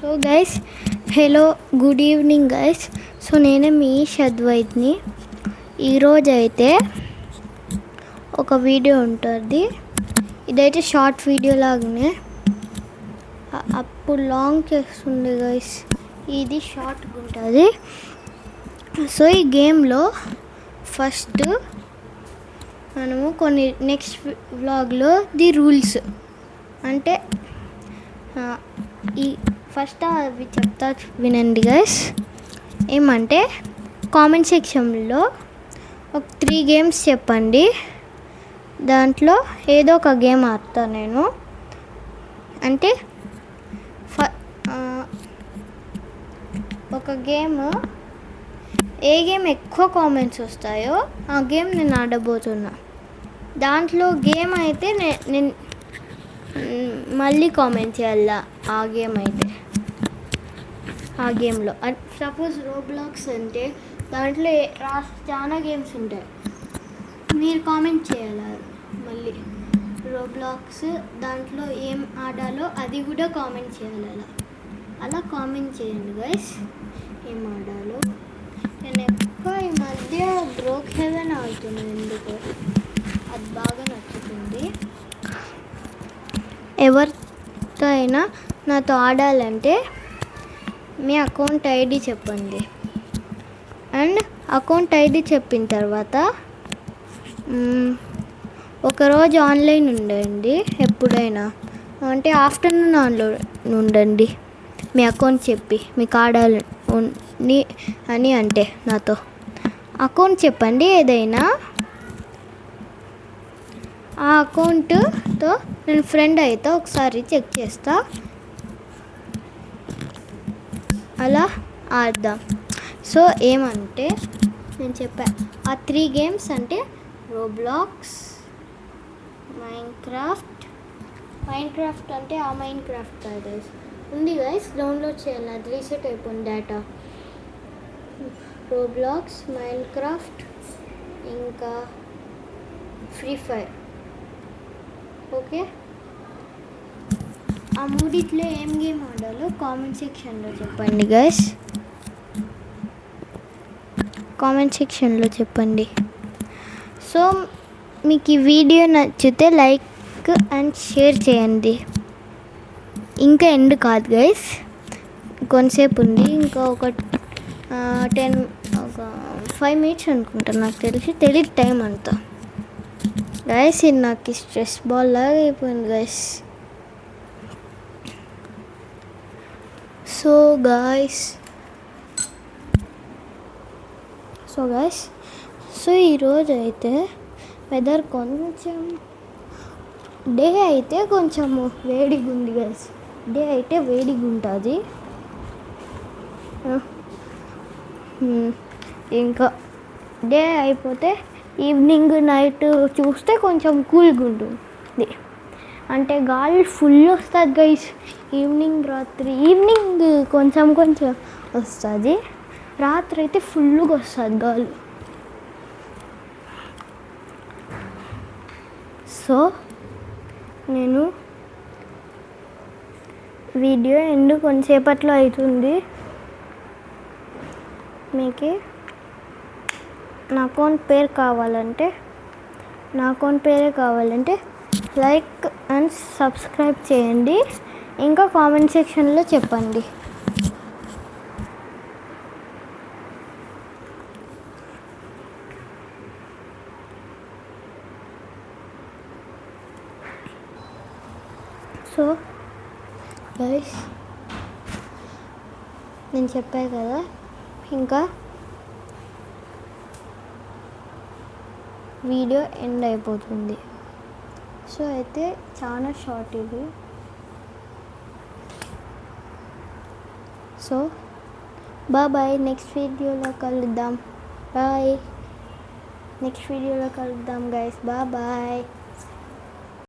So guys, hello, good evening guys. So నేను మీ షద్వైత్ని. ఈరోజు అయితే ఒక వీడియో ఉంటుంది. ఇదైతే షార్ట్ వీడియో లాగానే, అప్పుడు లాంగ్ చేస్తుంది గైస్. ఇది షార్ట్గా ఉంటుంది. సో ఈ గేమ్లో ఫస్ట్ మనము కొన్ని నెక్స్ట్ వ్లాగ్లో ది రూల్స్ అంటే ఈ ఫస్ట్ అవి చెప్తా వినండి గైస్. ఏమంటే కామెంట్ సెక్షన్లో ఒక 3 గేమ్స్ చెప్పండి. దాంట్లో ఏదో ఒక గేమ్ ఆడతా నేను. అంటే ఒక గేమ్, ఏ గేమ్ ఎక్కువ కామెంట్స్ వస్తాయో ఆ గేమ్ నేను ఆడబోతున్నా. దాంట్లో గేమ్ అయితే నేను మళ్ళీ కామెంట్ చేయాలా ఆ గేమ్ అయితే. ఆ గేమ్లో సపోజ్ రోబ్లాక్స్ అంటే దాంట్లో చాలా గేమ్స్ ఉంటాయి. మీరు కామెంట్ చేయాలి మళ్ళీ రోబ్లాక్స్ దాంట్లో ఏం ఆడాలో అది కూడా కామెంట్ చేయాలి. అలా కామెంట్ చేయండి గైస్, ఏం ఆడాలో. నేను ఎక్కువ ఈ మధ్య బ్రోక్ హెవెన్ ఆడుతున్నాను. ఎందుకో అది బాగా నచ్చుతుంది. ఎవరితో అయినా నాతో ఆడాలంటే మీ అకౌంట్ ఐడి చెప్పండి. అండ్ అకౌంట్ ఐడి చెప్పిన తర్వాత ఒకరోజు ఆన్లైన్ ఉండండి. ఎప్పుడైనా అంటే ఆఫ్టర్నూన్ ఆన్లైన్ ఉండండి. మీ అకౌంట్ చెప్పి మీకు ఆడాలి అని అంటే నాతో అకౌంట్ చెప్పండి ఏదైనా. ఆ అకౌంట్తో నేను ఫ్రెండ్ అయితే ఒకసారి చెక్ చేస్తా. అలా ఆడదాం. సో ఏమంటే నేను చెప్పా ఆ 3 గేమ్స్ అంటే రోబ్లాక్స్, మైన్క్రాఫ్ట్ అంటే ఆ మైన్క్రాఫ్ట్ కాదు ఉంది గైస్, డౌన్లోడ్ చేయాలి. అది రీసెట్ అయిపోయింది డేటా. రోబ్లాక్స్, మైన్క్రాఫ్ట్, ఇంకా ఫ్రీ ఫైర్. ఓకే, ఆ మూడిట్లో ఏం గేమ్ ఆడాలో కామెంట్ సెక్షన్లో చెప్పండి గైస్. కామెంట్ సెక్షన్లో చెప్పండి. సో మీకు ఈ వీడియో నచ్చితే లైక్ అండ్ షేర్ చేయండి. ఇంకా ఎండ్ కాదు గైస్, కొంతసేపు ఉంది. ఇంకా ఒక 5 మినిట్స్ అనుకుంటా, నాకు తెలియదు టైం అంతా గైస్. ఇది నాకు స్ట్రెస్ బాల్ లాగా అయిపోయింది గైస్. సో ఈరోజు అయితే వెదర్ కొంచెం, డే అయితే కొంచెము వేడిగా ఉంది గైస్. డే అయితే వేడిగా ఉంటుంది. ఇంకా డే అయిపోతే ఈవినింగ్ నైట్ చూస్తే కొంచెం కూల్గా ఉంటుంది. అంటే గాలి ఫుల్ వస్తుంది గైస్. ఈవినింగ్ కొంచెం వస్తుంది. రాత్రి అయితే ఫుల్గా వస్తుంది గాలి. సో నేను వీడియో కొంతసేపట్లో అవుతుంది. మీకు నా అకౌంట్ పేరే కావాలంటే లైక్ అండ్ సబ్స్క్రైబ్ చేయండి. ఇంకా కామెంట్ సెక్షన్లో చెప్పండి. సో గైస్, నేను చెప్పాను కదా, ఇంకా వీడియో ఎండ్ అయిపోతుంది. సో అయితే చాలా షార్ట్ ఇది. సో బాయ్, నెక్స్ట్ వీడియోలో కలుద్దాం. నెక్స్ట్ వీడియోలో కలుద్దాం గైస్. బాయ్.